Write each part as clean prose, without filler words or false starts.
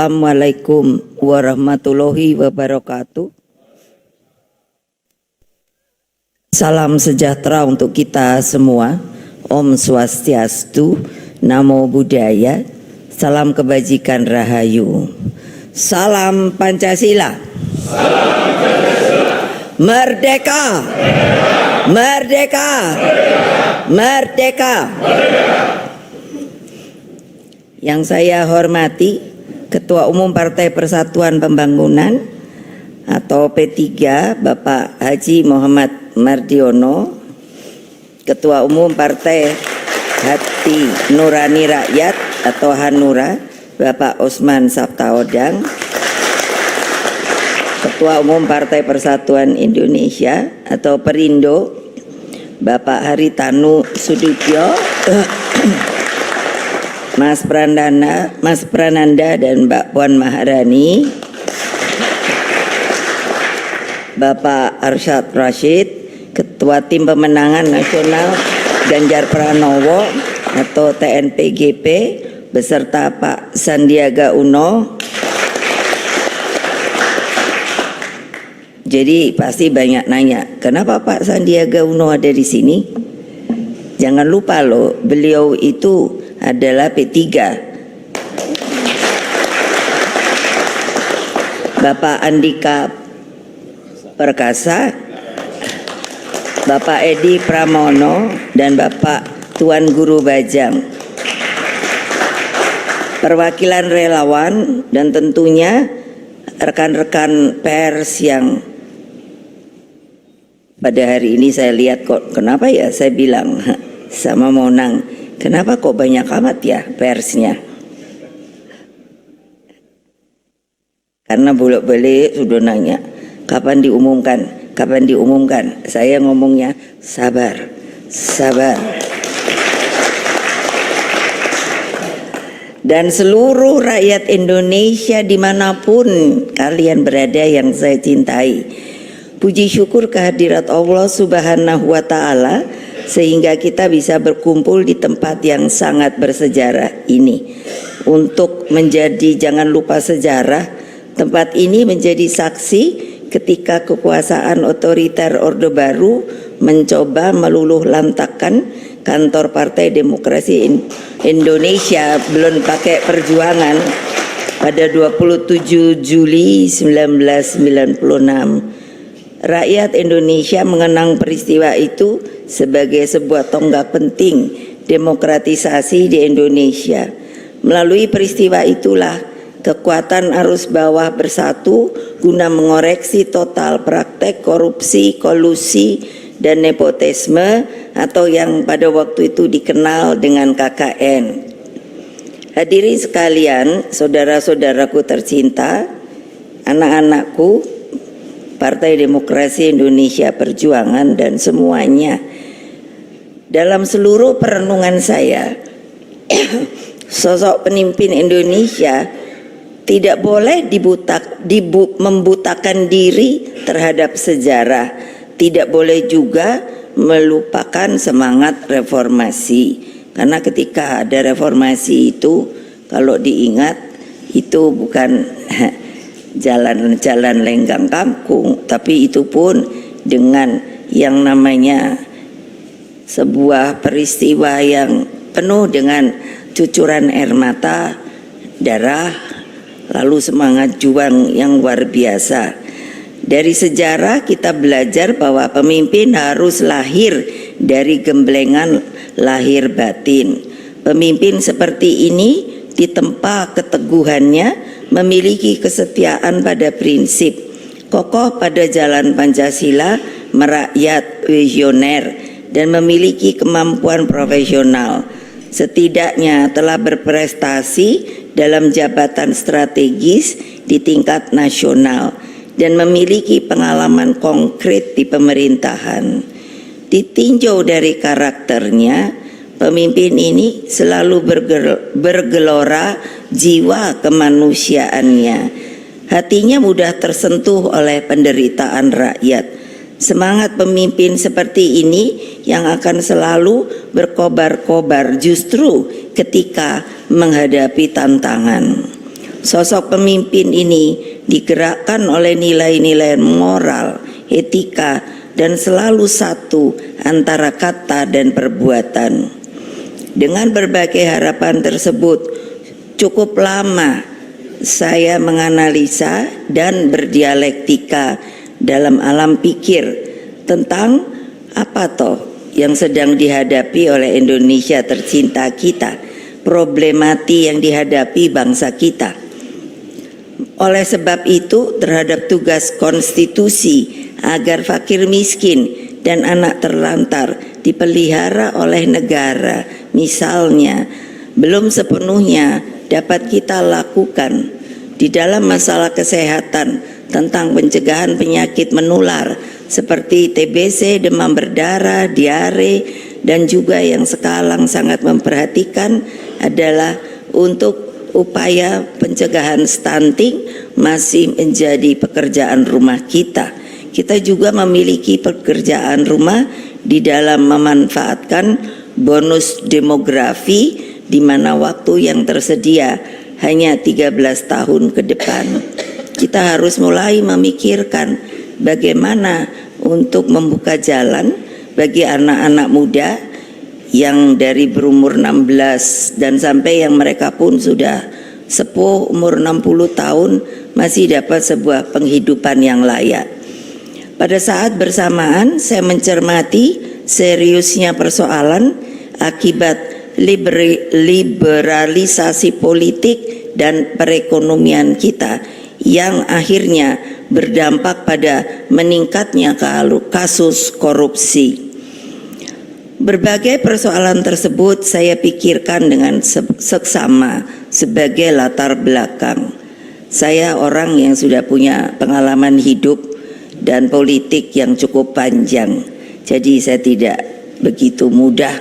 Assalamualaikum warahmatullahi wabarakatuh. Salam sejahtera untuk kita semua. Om Swastiastu, Namo Buddhaya, salam kebajikan rahayu. Salam Pancasila. Merdeka! Merdeka! Merdeka! Yang saya hormati Ketua Umum Partai Persatuan Pembangunan atau P3 Bapak Haji Muhammad Mardiono, Ketua Umum Partai Hati Nurani Rakyat atau Hanura Bapak Osman Sabtaodang, Ketua Umum Partai Persatuan Indonesia atau Perindo Bapak Haritanu Sudibyo, Mas Prananda dan Mbak Puan Maharani, Bapak Arsyad Rashid, Ketua Tim Pemenangan Nasional Ganjar Pranowo atau TNPGP, beserta Pak Sandiaga Uno. Jadi pasti banyak nanya, kenapa Pak Sandiaga Uno ada di sini? Jangan lupa loh, beliau itu adalah P3. Bapak Andika Perkasa, Bapak Edi Pramono, dan Bapak Tuan Guru Bajang. Perwakilan relawan dan tentunya rekan-rekan pers yang pada hari ini saya lihat kok, kenapa ya saya bilang sama Monang, kenapa kok banyak amat ya persnya? Karena bolak-balik sudah nanya, kapan diumumkan? Kapan diumumkan? Saya ngomongnya sabar, sabar. Dan seluruh rakyat Indonesia dimanapun kalian berada yang saya cintai, puji syukur kehadirat Allah Subhanahu wa Ta'ala sehingga kita bisa berkumpul di tempat yang sangat bersejarah ini. Untuk menjadi, jangan lupa sejarah, tempat ini menjadi saksi ketika kekuasaan otoriter Orde Baru mencoba meluluh lantakkan kantor Partai Demokrasi Indonesia belum pakai perjuangan pada 27 Juli 1996. Rakyat Indonesia mengenang peristiwa itu sebagai sebuah tonggak penting demokratisasi di Indonesia. Melalui peristiwa itulah kekuatan arus bawah bersatu guna mengoreksi total praktek korupsi, kolusi, dan nepotisme atau yang pada waktu itu dikenal dengan KKN. Hadirin sekalian, saudara-saudaraku tercinta, anak-anakku, Partai Demokrasi Indonesia Perjuangan dan semuanya, dalam seluruh perenungan saya, sosok pemimpin Indonesia tidak boleh membutakan diri terhadap sejarah, tidak boleh juga melupakan semangat reformasi. Karena ketika ada reformasi itu, kalau diingat, itu bukan jalan-jalan lenggang kangkung, tapi itu pun dengan yang namanya sebuah peristiwa yang penuh dengan cucuran air mata, darah, lalu semangat juang yang luar biasa. Dari sejarah kita belajar bahwa pemimpin harus lahir dari gemblengan lahir batin. Pemimpin seperti ini ditempa keteguhannya, memiliki kesetiaan pada prinsip, kokoh pada jalan Pancasila, merakyat, visioner, dan memiliki kemampuan profesional. Setidaknya telah berprestasi dalam jabatan strategis di tingkat nasional dan memiliki pengalaman konkret di pemerintahan. Ditinjau dari karakternya, pemimpin ini selalu bergelora jiwa kemanusiaannya. Hatinya mudah tersentuh oleh penderitaan rakyat. Semangat pemimpin seperti ini yang akan selalu berkobar-kobar justru ketika menghadapi tantangan. Sosok pemimpin ini digerakkan oleh nilai-nilai moral, etika, dan selalu satu antara kata dan perbuatan. Dengan berbagai harapan tersebut, cukup lama saya menganalisa dan berdialektika dalam alam pikir tentang apa toh yang sedang dihadapi oleh Indonesia tercinta kita, problematik yang dihadapi bangsa kita. Oleh sebab itu, terhadap tugas konstitusi agar fakir miskin dan anak terlantar dipelihara oleh negara, misalnya, belum sepenuhnya dapat kita lakukan di dalam masalah kesehatan tentang pencegahan penyakit menular seperti TBC, demam berdarah, diare, dan juga yang sekarang sangat memperhatikan adalah untuk upaya pencegahan stunting masih menjadi pekerjaan rumah kita. Kita juga memiliki pekerjaan rumah di dalam memanfaatkan bonus demografi di mana waktu yang tersedia hanya 13 tahun ke depan. Kita harus mulai memikirkan bagaimana untuk membuka jalan bagi anak-anak muda yang dari berumur 16 dan sampai yang mereka pun sudah sepuh umur 60 tahun masih dapat sebuah penghidupan yang layak. Pada saat bersamaan saya mencermati seriusnya persoalan akibat liberalisasi politik dan perekonomian kita yang akhirnya berdampak pada meningkatnya kasus korupsi. Berbagai persoalan tersebut saya pikirkan dengan seksama sebagai latar belakang. Saya orang yang sudah punya pengalaman hidup dan politik yang cukup panjang. Jadi saya tidak begitu mudah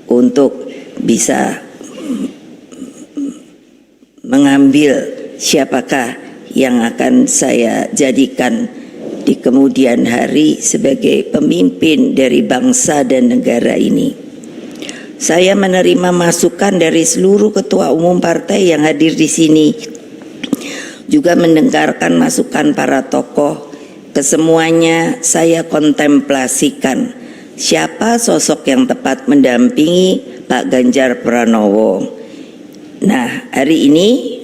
untuk bisa mengambil siapakah yang akan saya jadikan di kemudian hari sebagai pemimpin dari bangsa dan negara ini. Saya menerima masukan dari seluruh ketua umum partai yang hadir di sini, juga mendengarkan masukan para tokoh. Kesemuanya saya kontemplasikan siapa sosok yang tepat mendampingi Pak Ganjar Pranowo. Nah, hari ini,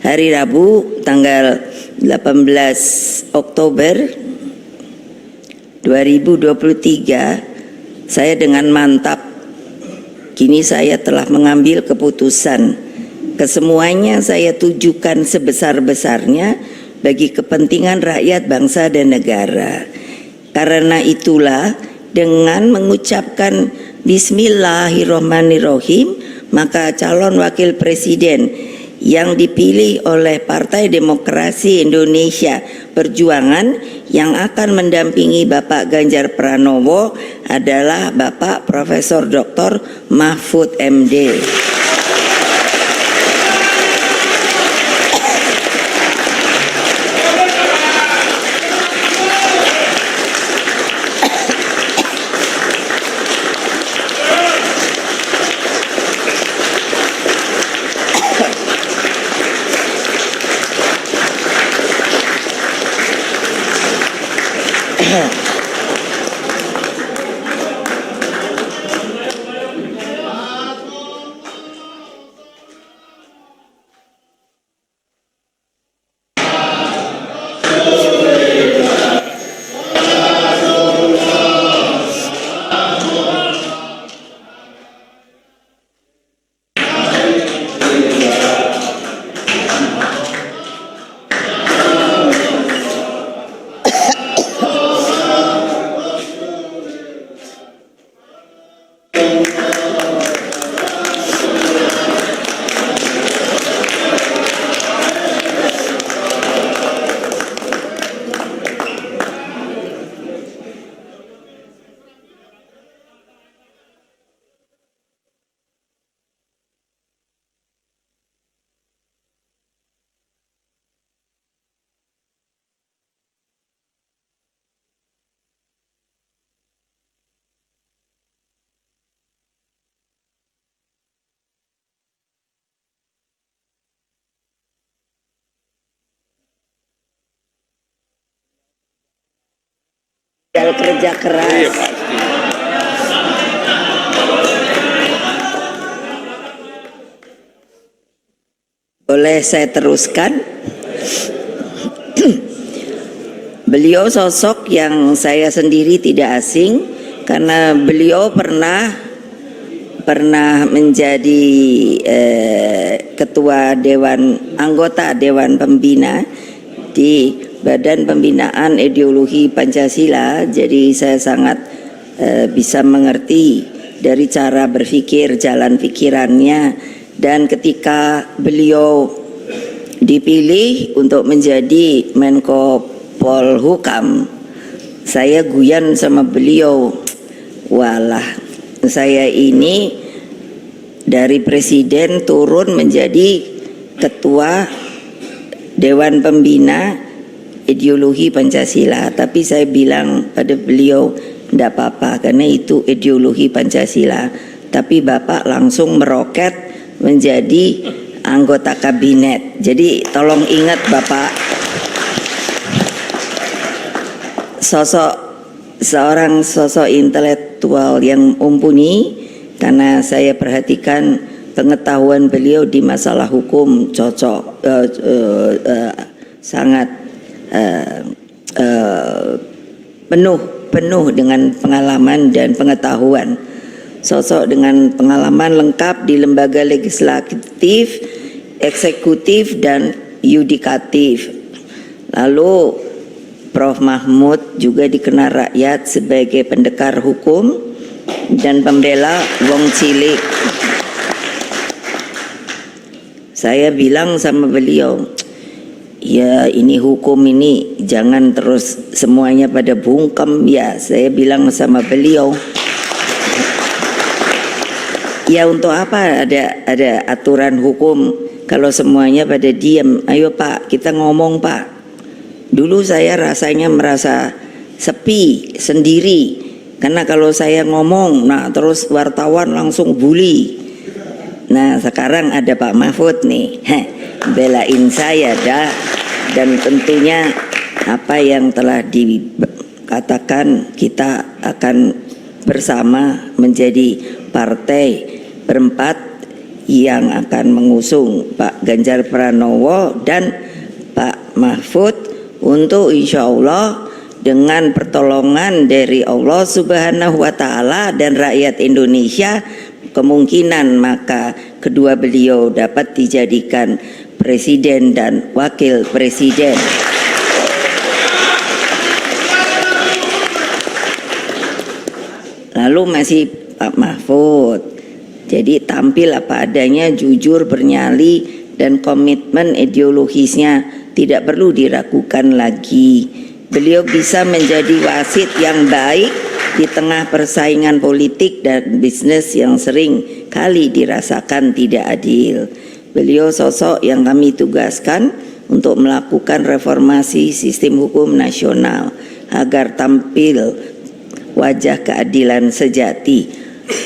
hari Rabu tanggal 18 Oktober 2023, saya dengan mantap kini saya telah mengambil keputusan. Kesemuanya saya tujukan sebesar-besarnya bagi kepentingan rakyat, bangsa dan negara. Karena itulah dengan mengucapkan Bismillahirrahmanirrahim, maka calon wakil presiden yang dipilih oleh Partai Demokrasi Indonesia Perjuangan yang akan mendampingi Bapak Ganjar Pranowo adalah Bapak Profesor Dr. Mahfud MD. modal kerja keras. Iya pasti. Boleh saya teruskan? Beliau sosok yang saya sendiri tidak asing karena beliau pernah menjadi ketua anggota Dewan Pembina di Badan Pembinaan Ideologi Pancasila. Jadi saya sangat bisa mengerti dari cara berpikir, jalan pikirannya. Dan ketika beliau dipilih untuk menjadi Menko Polhukam, saya guyan sama beliau, walah saya ini dari presiden turun menjadi ketua Dewan Pembina Ideologi Pancasila. Tapi saya bilang pada beliau, tidak apa-apa karena itu ideologi Pancasila. Tapi Bapak langsung meroket menjadi anggota kabinet. Jadi tolong ingat Bapak, seorang sosok intelektual yang mumpuni, karena saya perhatikan pengetahuan beliau di masalah hukum cocok, sangat penuh dengan pengalaman dan pengetahuan. Sosok dengan pengalaman lengkap di lembaga legislatif, eksekutif, dan yudikatif. Lalu Prof. Mahmud juga dikenal rakyat sebagai pendekar hukum dan pembela wong cilik. Saya bilang sama beliau, ya ini hukum ini jangan terus semuanya pada bungkem ya. Saya bilang sama beliau, ya untuk apa ada aturan hukum kalau semuanya pada diam? Ayo Pak, kita ngomong Pak. Dulu saya rasanya merasa sepi sendiri, karena kalau saya ngomong, nah terus wartawan langsung bully. Nah sekarang ada Pak Mahfud nih, belain saya dah. Dan tentunya apa yang telah dikatakan, kita akan bersama menjadi partai berempat yang akan mengusung Pak Ganjar Pranowo dan Pak Mahfud untuk insya Allah dengan pertolongan dari Allah Subhanahu wa Ta'ala dan rakyat Indonesia, kemungkinan maka kedua beliau dapat dijadikan presiden dan wakil presiden. Lalu masih Pak Mahfud, jadi tampil apa adanya, jujur, bernyali, dan komitmen ideologisnya tidak perlu diragukan lagi. Beliau bisa menjadi wasit yang baik di tengah persaingan politik dan bisnis yang sering kali dirasakan tidak adil. Beliau sosok yang kami tugaskan untuk melakukan reformasi sistem hukum nasional agar tampil wajah keadilan sejati.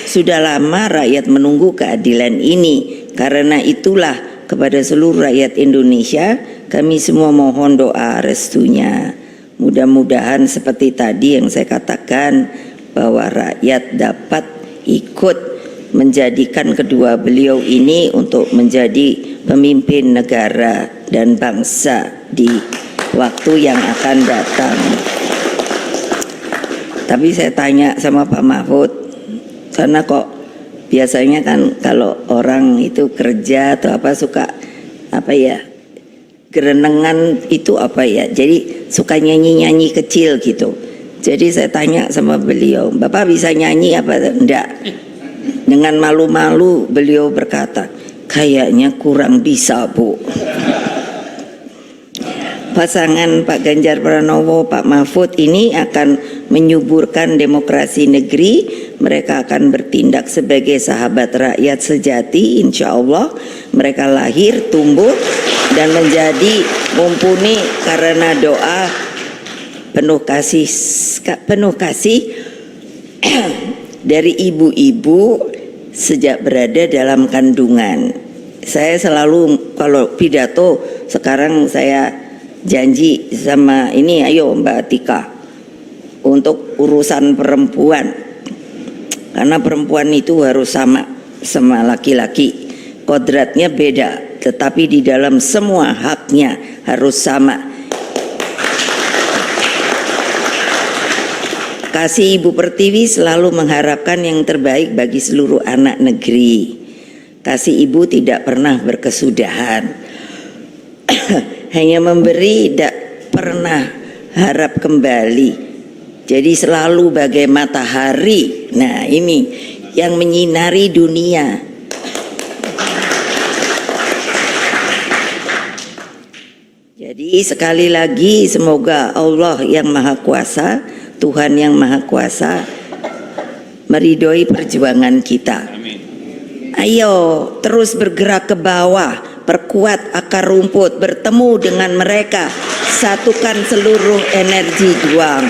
Sudah lama rakyat menunggu keadilan ini. Karena itulah kepada seluruh rakyat Indonesia kami semua mohon doa restunya. Mudah-mudahan seperti tadi yang saya katakan, bahwa rakyat dapat ikut menjadikan kedua beliau ini untuk menjadi pemimpin negara dan bangsa di waktu yang akan datang. Tapi saya tanya sama Pak Mahfud, karena kok biasanya kan kalau orang itu kerja atau apa suka apa ya, gerenengan itu apa ya, jadi suka nyanyi-nyanyi kecil gitu. Jadi saya tanya sama beliau, Bapak bisa nyanyi apa enggak? Dengan malu-malu beliau berkata, kayaknya kurang bisa Bu. Pasangan Pak Ganjar Pranowo, Pak Mahfud ini akan menyuburkan demokrasi negeri. Mereka akan bertindak sebagai sahabat rakyat sejati, insya Allah. Mereka lahir, tumbuh, dan menjadi mumpuni karena doa penuh kasih dari ibu-ibu sejak berada dalam kandungan. Saya selalu kalau pidato sekarang saya janji sama ini, ayo Mbak Tika, untuk urusan perempuan, karena perempuan itu harus sama laki-laki, kodratnya beda, tetapi di dalam semua haknya harus sama. Kasih Ibu Pertiwi selalu mengharapkan yang terbaik bagi seluruh anak negeri. Kasih Ibu tidak pernah berkesudahan, hanya memberi, tidak pernah harap kembali. Jadi selalu bagai matahari. Nah, ini yang menyinari dunia. Jadi sekali lagi semoga Allah yang Maha Kuasa, Tuhan yang Maha Kuasa meridhoi perjuangan kita. Ayo terus bergerak ke bawah, perkuat akar rumput, bertemu dengan mereka, satukan seluruh energi juang.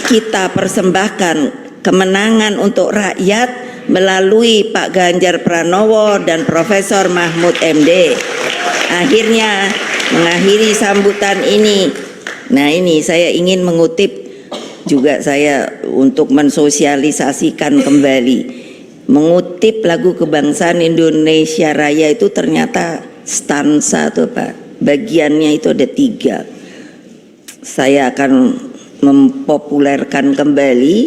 Kita persembahkan kemenangan untuk rakyat melalui Pak Ganjar Pranowo dan Profesor Mahfud MD. Akhirnya mengakhiri sambutan ini. Nah, ini saya ingin mengutip juga, saya untuk mensosialisasikan kembali, mengutip lagu kebangsaan Indonesia Raya itu ternyata stansa tuh Pak, bagiannya itu ada 3. Saya akan mempopulerkan kembali,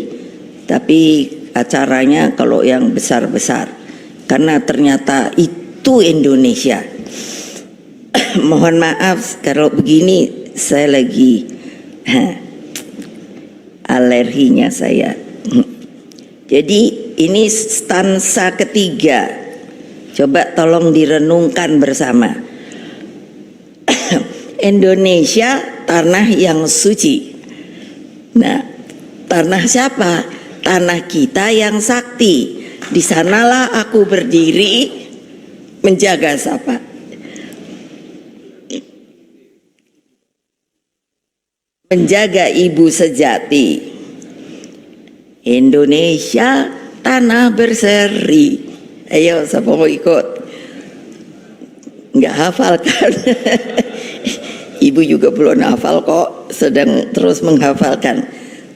tapi acaranya kalau yang besar-besar, karena ternyata itu Indonesia. Mohon maaf kalau begini, saya lagi alerginya saya. Jadi ini stansa ketiga, coba tolong direnungkan bersama. Indonesia tanah yang suci. Nah, tanah siapa? Tanah kita yang sakti. Di sanalah aku berdiri menjaga siapa? Menjaga ibu sejati. Indonesia tanah berseri. Ayo siapa mau ikut? Nggak hafal kan? Ibu juga belum hafal kok, sedang terus menghafalkan.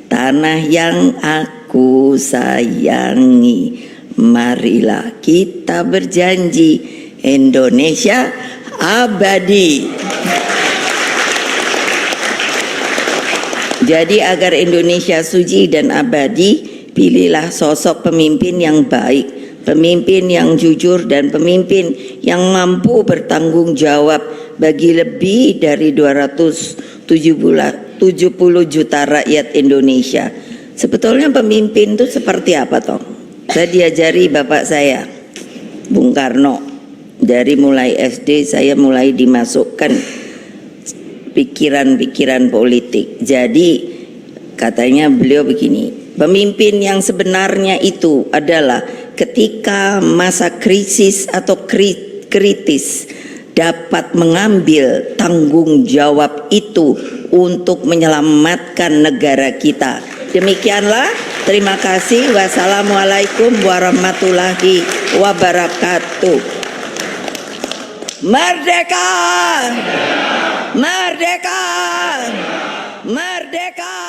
Tanah yang aku sayangi, marilah kita berjanji Indonesia abadi. Jadi agar Indonesia suci dan abadi, pilihlah sosok pemimpin yang baik, pemimpin yang jujur, dan pemimpin yang mampu bertanggung jawab bagi lebih dari 270 juta rakyat Indonesia. Sebetulnya pemimpin itu seperti apa toh? Saya diajari bapak saya, Bung Karno. Dari mulai SD saya mulai dimasukkan pikiran-pikiran politik. Jadi katanya beliau begini, pemimpin yang sebenarnya itu adalah ketika masa krisis atau kritis dapat mengambil tanggung jawab itu untuk menyelamatkan negara kita. Demikianlah, terima kasih. Wassalamualaikum warahmatullahi wabarakatuh. Merdeka! Merdeka! Merdeka!